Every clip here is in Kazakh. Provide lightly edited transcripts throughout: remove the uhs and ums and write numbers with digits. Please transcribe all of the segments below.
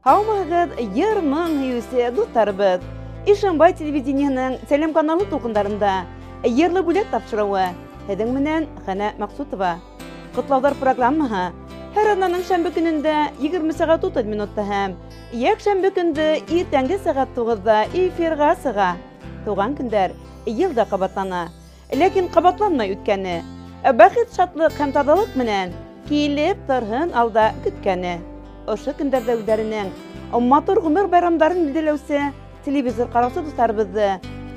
Хаумағыз ермің үйісі достарыбыз. Ишанбай телевидениенің сәлем каналы тоқындарында ерлі бүлек тапшырауы. Хедің менен Хана Мақсутова. Құтлаудар программаға Her ananın şəmbə günündə 20 saat 30 minutda həm, yək şəmbə gündə ertəngi saat 9-da efirға sığa. Tuğan gündər yılda qabatlana. Lakin qabatlanmay ütkəni, bəxit şatlıq həm tadalıq mənən kiyilib tarhın alda kütkəni. Oşı gündərdə üzərinin matur ғümür bayramdарын bildiləusi televizor qarausı dostlarımızı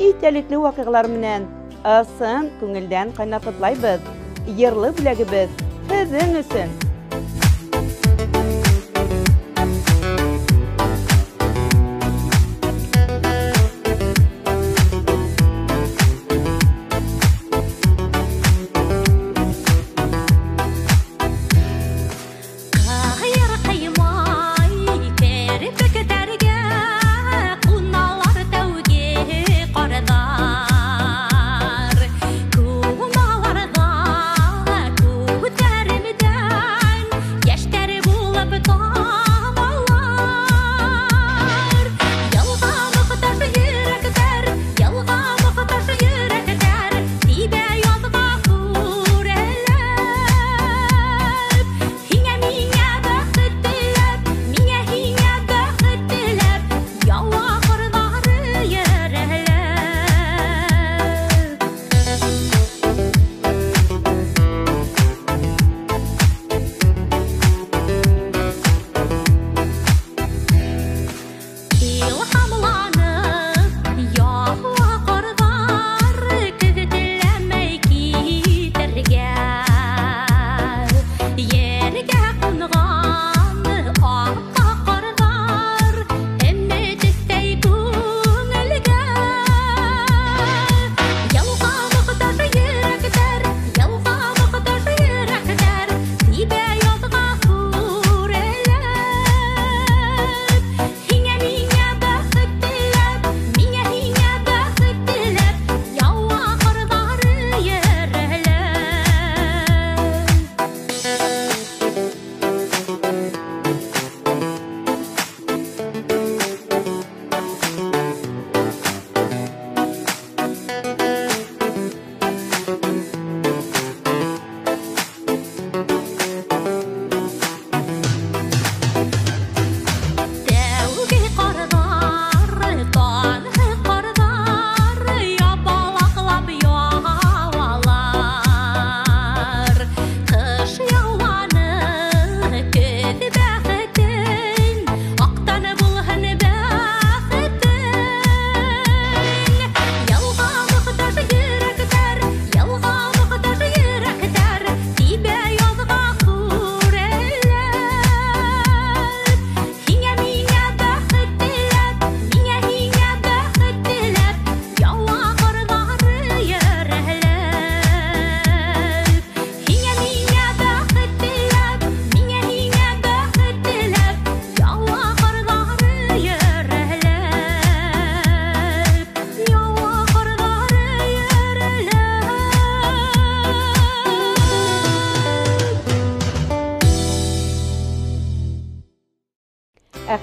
итәлекле вакыйгалар менән асын күңелдән кайнатытлайбыз. Ерле бүләгебез сезнең өчен.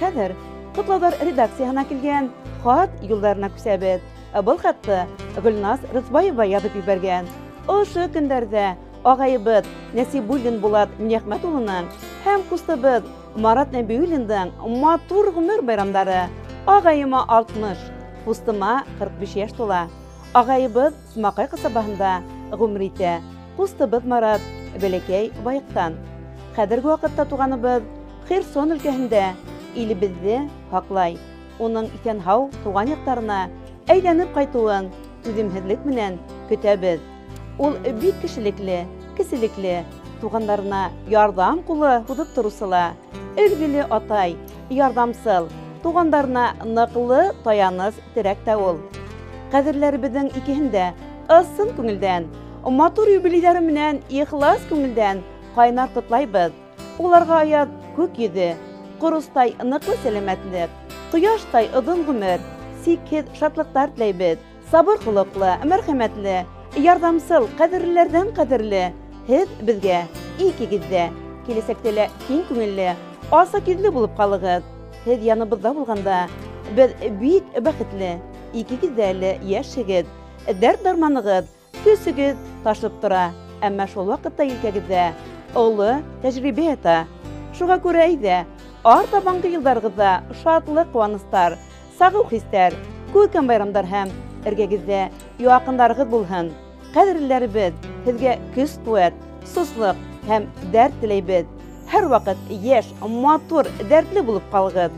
Хәзер Құтлаудар редакциясына килгән хат юлларына күсәбез. Бұл хатты Гөлназ Рызбаева язып ебәргән. Ошы көндәрдә агайыбыз Нәсибуллин Булат Нәхмәт улының һәм кустыбыз Марат Нәбиуллинның матур гомер байрамдары. Агайыма 60, кустыма 45 яшь тула. Агайыбыз Смакай касабаһында гомер итә. Кустыбыз Марат бәләкәй Байыктан. Хәзерге вакытта туганыбыз Херсон өлкәһендә илебезде хаклай. Оның исән-һау туган яктарына әйләнеп кайтуын түземһезлек менән көтәбез. Ул бик кешелекле, туганнарына ярдәм кулы һузып торусыла. Өлгеле атай, ярдәмсыл, туганнарына ныклы таяныс терәк тә ул. Кадерләребезнең икеһендә ысын күңелдән, матур юбилейлары менән ихлас күңелдән кайнар котлайбыз. Уларга аят күк йөзе, Құрыстай ныклы сәләмәтлек, кояштай ыдын гомер, сикһез шатлыктар теләйбез. Сабыр холыклы, мәрхәмәтле, ярдәмсыл, кадерлеләрдән кадерле, һез безгә икегез дә киләсәктә киң күңелле, аса күзле булып калыгыз. һез яныбызда булганда, без бик бәхетле, ике гүзәле яшьегез, дәрт дарманыгыз, көсегез ташып тора. Әмма шул вакытта илкәгездә олы тәҗрибә ята. Шуңа күрә әйдә, артабанкы елларыгызда шатлык, куаныстар, сагу хистәр, күркәм байрамдар һәм эргәгездә якыннарыгыз булһын. Кадерләребез, һезгә көч-куәт, суслык һәм дәрт теләйбез. Һәр вакыт яшь, матур, дәртле булып калыгыз.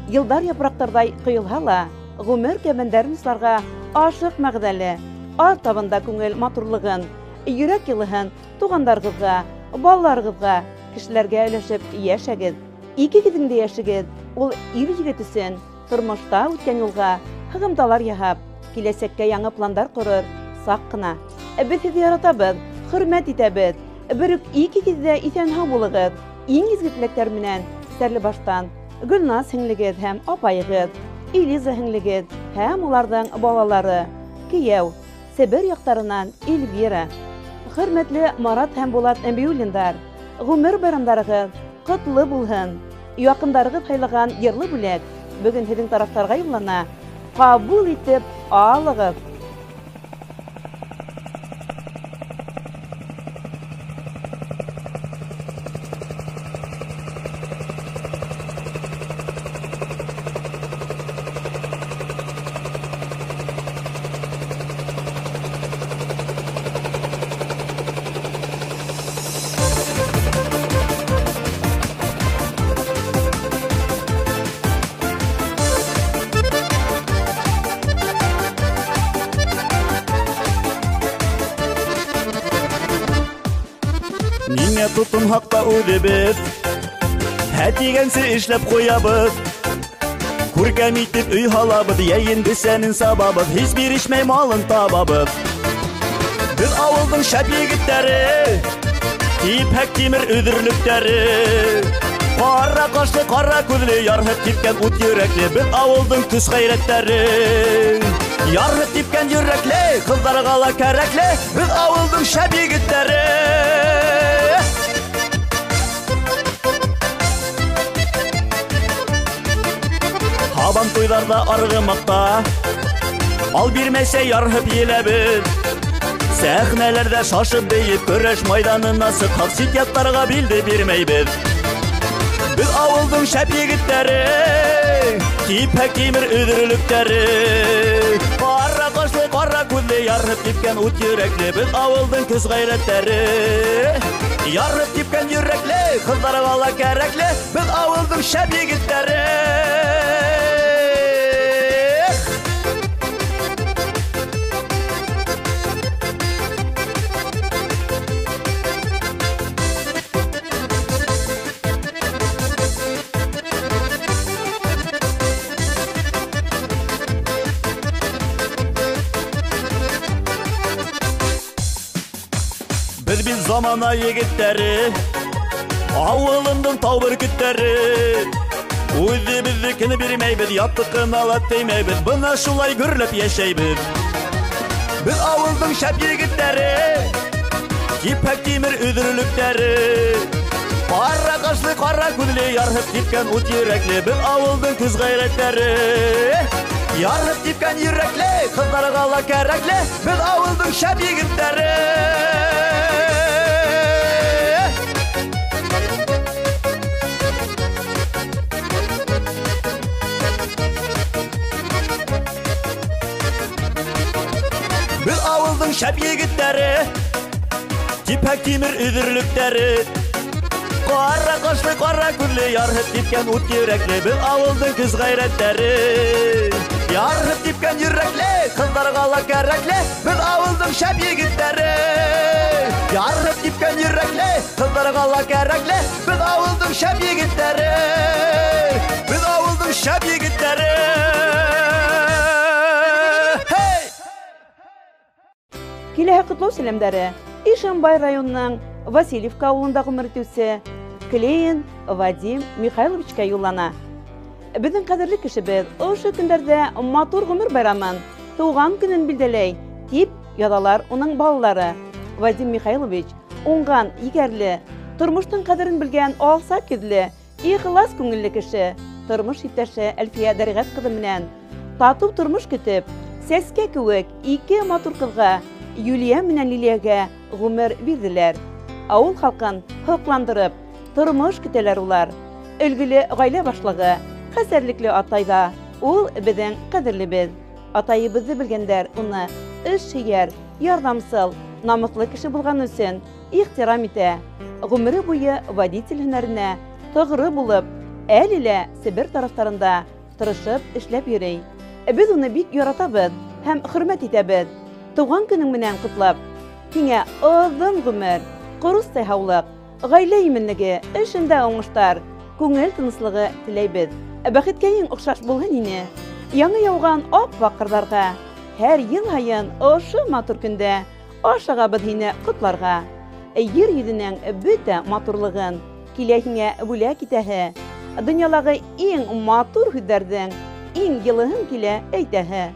Йылдар япрактардай коелһа ла, гомер кәбәндәрен сларга ашык мәгъдәле, артабында күңел матурлыгын, йөрәк йылыһын тугандарыгызга, балаларыгызга, кешеләргә өләшеп яшәгез. Икегезнең дә яшегез ул ир-егет өчен тормышта үткән юлга һәгымдалар яһап, киләсәккә яңа пландар корыр, сак кына. Без һезне яратабыз, хөрмәт итәбез. Бер үк икегездә исән-һау булыгыз. Иң изге теләктәр менән Сәрлебаштан Гөлназ һеңлегез һәм апайыгыз, Элиза һеңлегез һәм уларның балалары, кияү, Себер яктарынан Эльвира. Хөрмәтле Марат һәм Булат Әмбиуллиндар, гомер байрамдарыгыз котлы булһын. Якындарыгыз һайлаган йырлы бүләк бүген һезнең тарафтарга юллана. Кабул итеп алыгыз. Ниңә тотын хакта үҙебеҙ, һә тигәнсе эшләп ҡуябыҙ. Күркәм итеп өй һалабыҙ, йәйен бесәнен сабабыҙ, һис бирешмәй малын табабыҙ. Беҙ ауылдың шәп егеттәре, типһәк тимер өҙөрлөктәре. Ҡара ҡашлы, ҡара күҙле, ярһып типкән ут йөрәкле, беҙ ауылдың көс ғәйрәттәре. Ярһып типкән йөрәкле, ҡыҙҙарға ла кәрәкле, беҙ ауылдың шәп егеттәре. Һабан туйҙарҙа арғымаҡта, ал бирмәсә ярһып еләбеҙ. Сәхнәләрҙә шашып бейеп, көрәш майданына сыҡһаҡ, ситяттарға билде бирмәйбеҙ. Беҙ ауылдың шәп егеттәре, типһәк тимер өҙөрлөктәре. Ҡара ҡашлы, ҡара күҙле, ярһып типкән ут йөрәкле, беҙ ауылдың көс ғәйрәттәре. Ярһып типкән йөрәкле, ҡыҙҙарға ла кәрәкле, беҙ ауылдың шәп егеттәре. Беҙ бит замана егеттәре, ауылымдың тау бөркөттәре. Үҙебеҙҙекене бирмәйбеҙ, яттыҡына ла теймәйбеҙ, бына шулай гөрләп йәшәйбеҙ. Беҙ ауылдың шәп егеттәре, типһәк тимер өҙөрлөктәре. Ҡара ҡашлы, ҡара күҙле, ярһып типкән ут йөрәкле, беҙ ауылдың көс ғәйрәттәре. Ярһып типкән йөрәкле, ҡыҙҙарға ла кәрәкле, беҙ ауылдың шәп егеттәре. Беҙ ауылдың шәп егеттәре, типһәк тимер өҙөрлөктәре. Ҡара ҡашлы, ҡара күҙле, ярһып типкән ут йөрәкле, беҙ ауылдың көс ғәйрәттәре. Ярһып типкән йөрәкле, ҡыҙҙарға ла кәрәкле, беҙ ауылдың шәп егеттәре. Ярһып типкән йөрәкле, ҡыҙҙарға ла кәрәкле, беҙ ауылдың шәп егеттәре. Беҙ ауылдың шәп егеттәре. Киләһе ҡотлау сәләмдәре Ишембай районының Васильевка ауылында ғүмер итеүсе Клейн Вадим Михайловичка юллана. Беҙҙең ҡәҙерле кешебеҙ ошо көндәрҙә матур ғүмер байрамын, тыуған көнөн билдәләй, тип яҙалар уның балалары. Вадим Михайлович уңған, егәрле, тормоштың ҡәҙерен белгән алса күҙле, ихлас күңелле кеше. тормыш иптәше Әлфия Дәргать кызы менән тату тормыш көтеп, сәскә кеүек ике матур кызга, Юлия менән Лилиягә гомер бирделәр. Авыл халкын хокландырып, тормыш көтәләр улар. Өлгеле гаилә башлыгы, хәсәрлекле атайда, ул безнең кадерлебез. Атайыбызды белгәндәр уны эшчияр, ярдәмсыл, намыслы кеше булган өчен ихтирам итә. Гомере буе водитель һөнәренә тогры булып, әле Себер тарафтарында тырышып эшләп йөри. Без уны бик яратабыз һәм хөрмәт итәбез. Туган көнең менән котлап, һиңә озын гомер, корус сәһаулык, гаилә именлеге, эшендә уңыштар, күңел тыныслыгы теләйбез. Бәхеткә охшаш булһын ине. Яңа яуган ак бакырларга, һәр ел һайын ошо матур көндә ашыгабыз һине котларга. Йир йөзенең бөтә матурлыгын килә һиңә бүләк итәһе. Дөньялагы иң матур һүзләрдән иң йылыһын килә әйтәһе.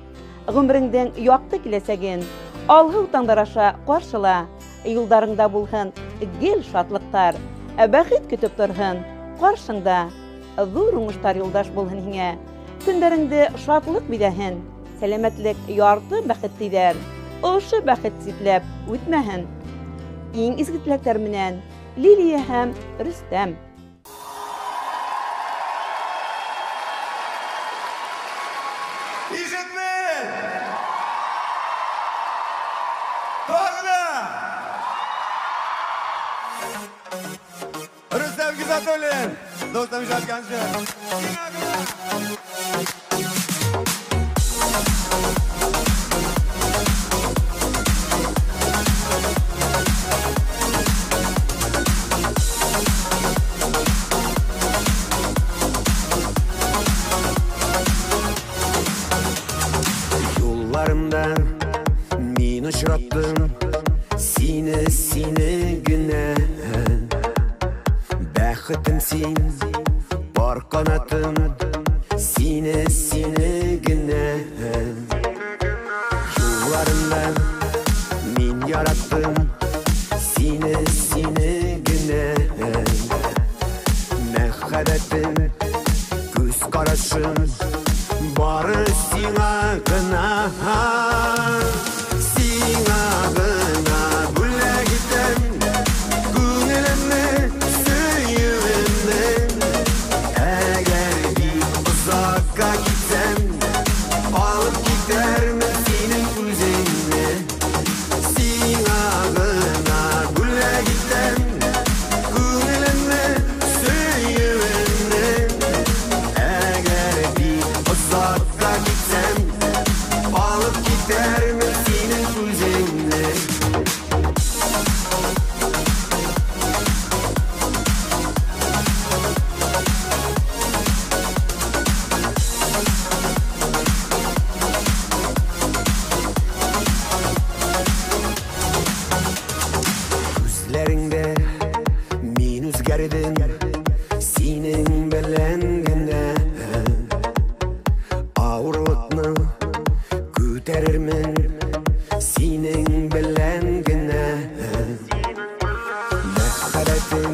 Гомереңдән якты киләсәген алһу таңдар аша каршыла. Юлдарыңда булһын гел шатлыктар. Бәхет көтеп торһын каршыңда. Зур уңыштар юлдаш булһын һиңә. Көндәреңдә шатлык бидәһен. Сәламәтлек ярты бәхет тидәр. Ошо бәхет ситләп үтмәһен. Иң изге теләктәр менән Лилия һәм Рөстәм. Рустам Гизатуллин, достым жатқаншы. Yollarımda min uçrattım, seni güne. Бәхетім сен, бар қанатым, сені гіне. Жолдарында мен яраттым, сені гіне. Мәхәббәтім, көз қарашым, бары сиңа гына. Сиңа гына бүләк итәм, күңелемне. Uzakka gitsem, alıp giderim senin üzerine. Sinağına güle gitsem, gönlüme söylerim. Eğer bir uzakka gitsem, alıp giderim senin üzerine. Min üzgerdim, senin belenginde. Ağırlıkını götürürüm, senin belengine. Mehbettim,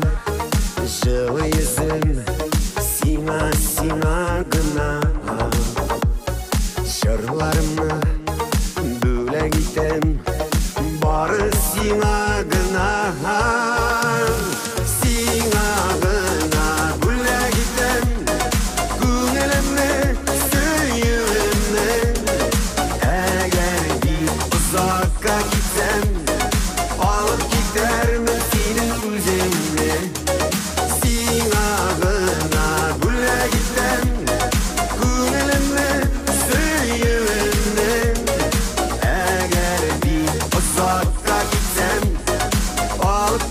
жылы yüzüm, sina gına. Şarlarımı böyle gittim, bari sina gına. Alıp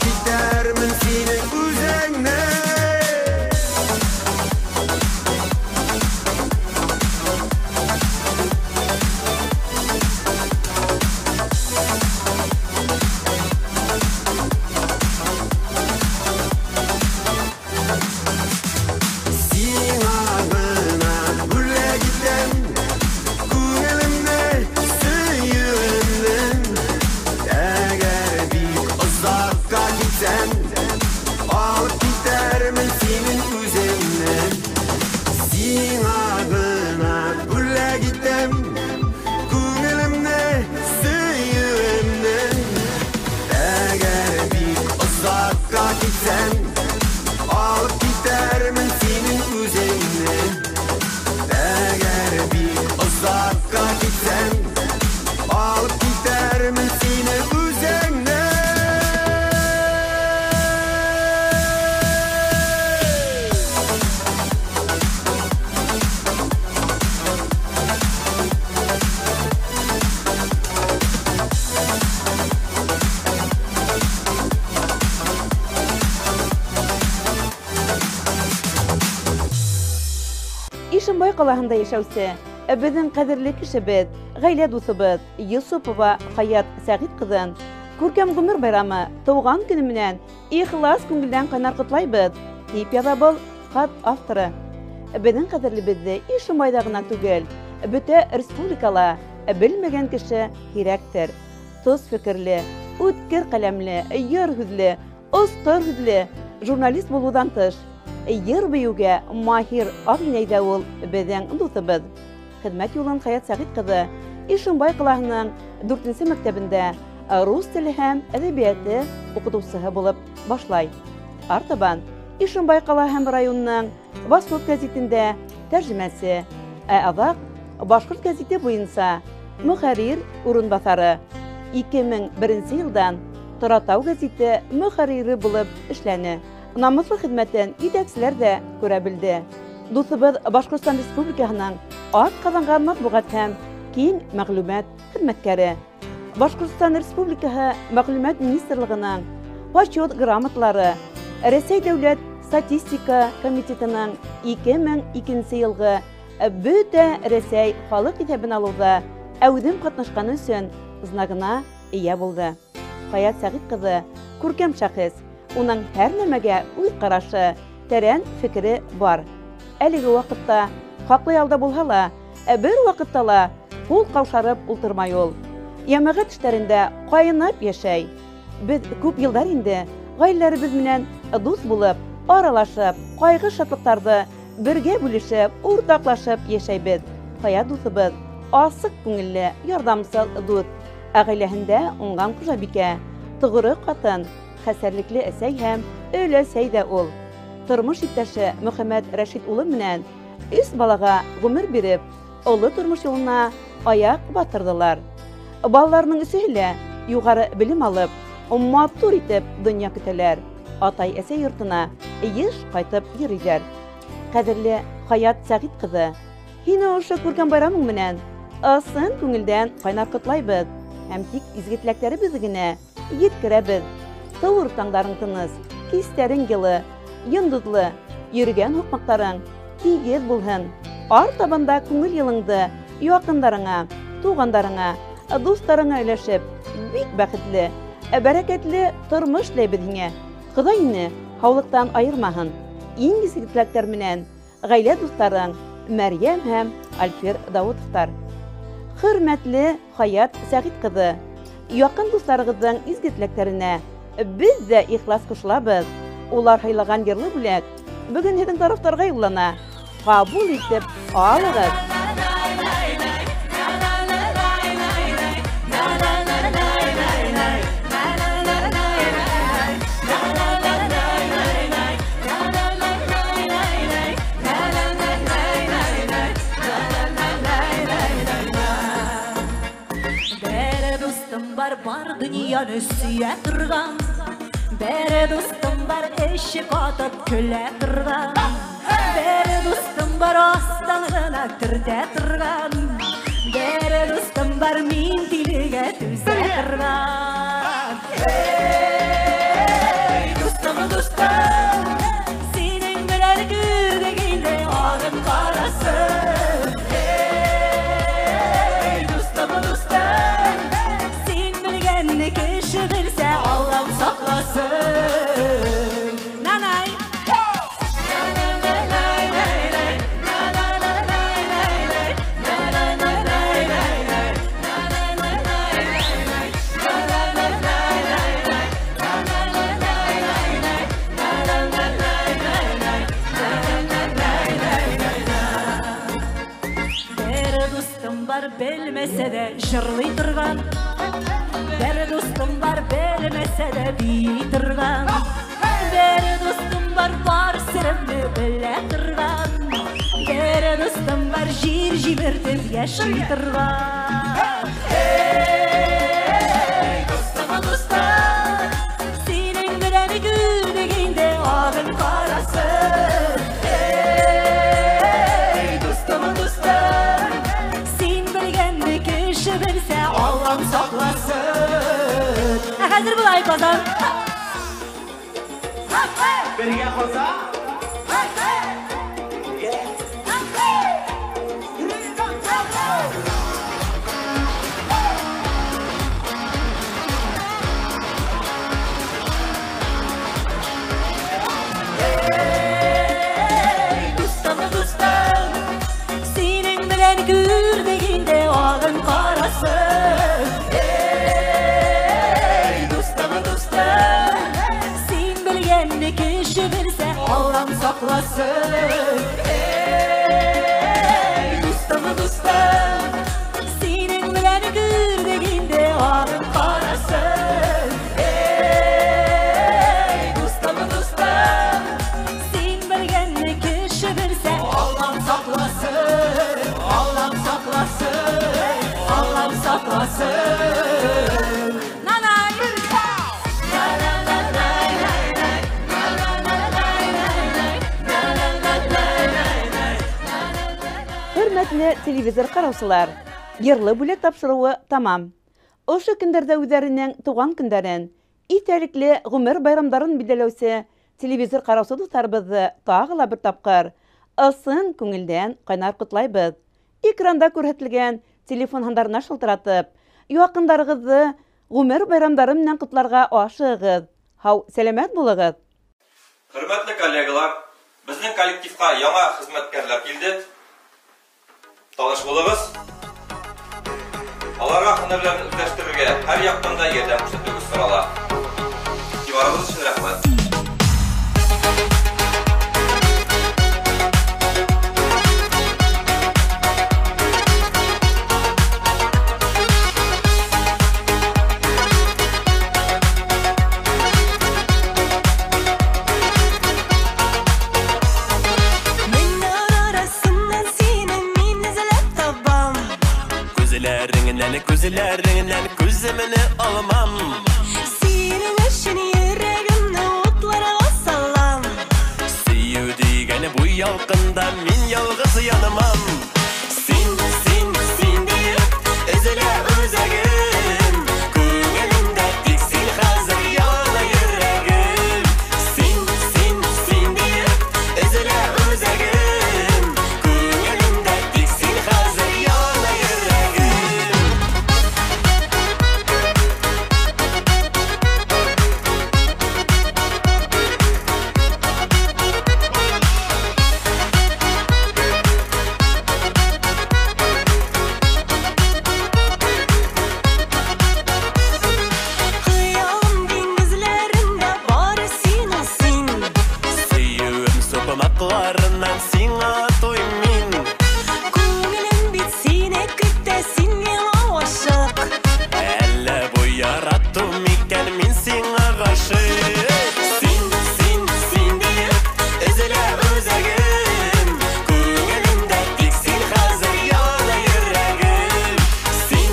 Ишембай калаһында яшәүсе безнең кадерле кешебез, гаилә дусыбыз Юсупова Хаят Сәгыйд кызын күркәм гомер байрамы туган көне менән ихлас күңелдән кайнар котлайбыз, дип яза был хат авторы. Безнең кадерлебезне Ишембайда гына түгел, бөтә республикала белмәгән кеше кирәктер. Тоз фикерле, үткер каләмле, йыр хүзле, оскыр хүзле журналист булудан тыш, йыр биюгә маһир агинәйдә ул безнең дусыбыз. Хезмәт юлын Хаят Сәгыйд кызы Ишембай калаһының 4-нче мәктәбендә рус теле һәм әдәбияты укытучысы булып башлай. Артабан Ишембай кала һәм районының Восход гәзитендә тәрҗемәсе, аҙаҡ Башҡорт гәзите буйынса мөхәррир урынбаҫары, 2001 йылдан Торатау гәзите мөхәррире булып эшләне. Намыслы хеҙмәтен етәкселәр дә күрә белде. Дусыбыҙ Башҡортостан Республикаһының атҡаҙанған матбуғат һәм киң мәғлүмәт хеҙмәткәре. Башҡортостан Республикаһы Мәғлүмәт министрлығының почет грамоталары, Рәсәй дәүләт статистика комитетының 2002 йылғы бөтә Рәсәй халыҡ иҫәбен алыуҙа әүҙем ҡатнашҡаны өсөн знагына эйә булды. Хаят Сәгыйд кызы күркәм шәхес, уның һәр нәмәгә үҙ ҡарашы, тәрән фекере бар. Әлеге ваҡытта хаҡлы ялда булһа ла, бер ваҡытта ла ҡул ҡаушырып ултырмай ул. Йәмәғәт эштәрендә ҡайынап йәшәй. Беҙ күп йылдар инде ғаиләләребеҙ менән дуҫ булып, аралашып, ҡайғы шатлыҡтарҙы бергә бүлешеп, уртаҡлашып йәшәйбеҙ. Хаят дуҫыбыҙ асыҡ күңелле, ярҙамсыл дуҫ. Ғаиләһендә уңған хужабикә, тоғро ҡатын, хәсәрлекле әсәй һәм өләсәй ҙә ул. Тормош иптәше Мөхәммәт Рәшит улы менән 3 балаға ғүмер биреп, оло тормош юлына аяҡ батырҙылар. Балаларының өсөһө лә юғары белем алып, матур итеп донъя көтәләр. Атай-әсәй йортона йыш ҡайтып йөрөйҙәр. Ҡәҙерле Хаят Сәгыйд кызы, һине ошо күркәм байрамың менән ысын күңелдән ҡайнар ҡотлайбыҙ һәм тик изге теләктәребеҙ генә еткерәбеҙ. Тыуыр таңдарың тыныс, кистәрең йылы, йондоҙлы, йөрөгән һуҡмаҡтарың тигеҙ булһын. Артабанда күңел йылыңды яҡындарыңа, туғандарыңа, дуҫтарыңа өләшеп, бик бәхетле, бәрәкәтле тормош теләйбеҙ һиңә. Хоҙай һине һаулыҡтан айырмаһын. Иң изге теләктәр менән ғаилә дуҫтарың Мәрйәм һәм Альфир Дауытовтар. Хөрмәтле Хаят Сәгыйд кызы, яҡын дуҫтарығыҙҙың изге теләктәренә беҙ ҙә ихлас ҡушылабыҙ. Улар һайлаған йырлы бүләк бөгөн һеҙҙең тарафтарға юллана. Ҡабул итеп алығыҙ. Бар дөньяны сөйә торған, бәрі достым бар эші қатып көлә торған, бәрі достым бар астан ғына түртә торған, бәрі достым бар мин тилегә түзә торған. Эй, достым, достым, синең белән күрдегенде ағын ҡарасын. Эй, достым, достым, кеше белсә, Аллам саҡласын. Нанай! Бер дустым бар, белмәсә дә жырлый торған, бер достым бар, белмәсә дә бии торған, бер достым бар, бар серемне белә торған, бер достым бар, җир җибертеп яши торған. Эй, достым, достым, синең белән күрдегенде ағын ҡарасын. Эй, достым, достым, син белгәнне кеше белсә, Аллам саҡласын. Хәзер булай, Ҡазан. Бергә Ҡазан. belgeni kişi bilse Allah'ım saklasın. Dostum dostum, senin bilen gürdeginde ağın karasın. Dostum dostum, sen belgeni kişi bilse Allah'ım saklasın. Allah'ım saklasın. Allah'ım saklasın. Hürmetli televizor karausılar, yırlı bülek tapşırığı tamam. Oşu künderde üzerinden tuğan künderen, itelikli gümür bayramların bildelöse televizor karausı tutarбызы tağıla bir tapqır. Isın көңілден qaynar kutlaybız. Ekranda көрһәтелгән telefon handarına şıltıratıp, yakınlarınızı gümür bayramlarından kutlarga aşığız. Hau, selamet bulығız. Hürmetli kollegalar, bizning kollektivga yangi xizmatkorlar keldi. Tanış bulunuz. Alarga hünərlərini özləştirirge her yaptığında yerden ko'rsatuvimiz so'rala. Kibarınız için rahmat. Gözlerinden gözümünü almam. Senin için yüreğimde otlara sallam. Seyu degeni bu yalqında men yalğız yanamam. Sen deyip ezile özegim. Ko'nglimda tek sen hazır yana yüreğim. Sen deyip ezile özegim. Ko'nglimda tek sen hazır yana yüreğim. Hıyalım denizlerinde bari sen olsun. Seyuğum sopamaklarından sana toymin. Ko'nglim bitsine küttesin aşık. Elle bu yarattım iken min sana aşık. Sen deyip ezile özegim. Ko'nglimda tek sen hazır yana yüreğim. Sen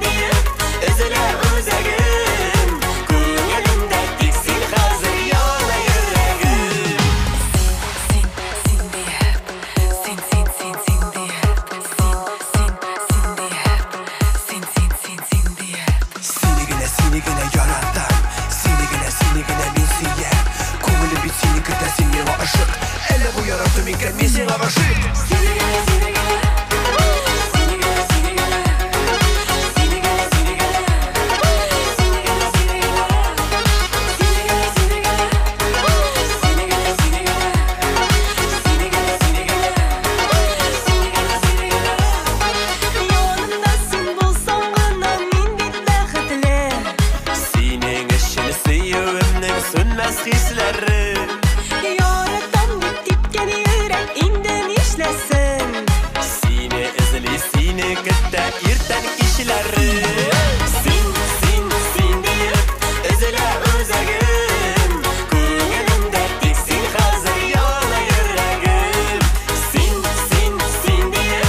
deyip ezile özegim. Ko'nglimda tek sen hazır yana yüreğim. Seni gene yarattım. Seni gene min seyir. Ko'nglim bitsini küttesin yana aşık. Elle bu yarattım iken min sana aşık. Yanımda sen bulsan gana min bit bäxetli. Senin için seyuğumның sönmez hisleri. Yaradan bitipken yürek indin işlesin. Seni izli seni kütte irten kişileri. Sen deyip ezile özegim. Ko'nglimda tek sen hazır yana yüreğim. Sen deyip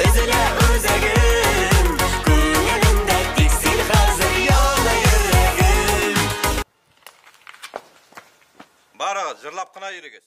ezile özegim. Ko'nglimda tek sen hazır yana yüreğim. Barağız, jırlap kına yürügüz.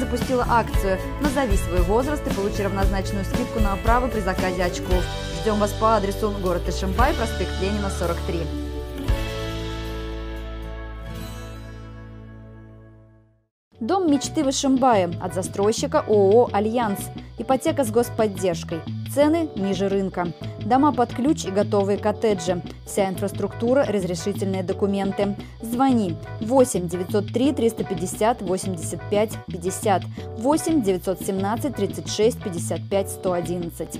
запустила акцию «Назови свой возраст и получи равнозначную скидку на оправу при заказе очков». Ждем вас по адресу город Ишимбай, проспект Ленина, 43. Дом мечты в Ишимбае от застройщика ООО «Альянс». Ипотека с господдержкой. Цены ниже рынка. Дома под ключ и готовые коттеджи. Вся инфраструктура, разрешительные документы. Звони 8 903 350 85 50, 8 917 36 55 111.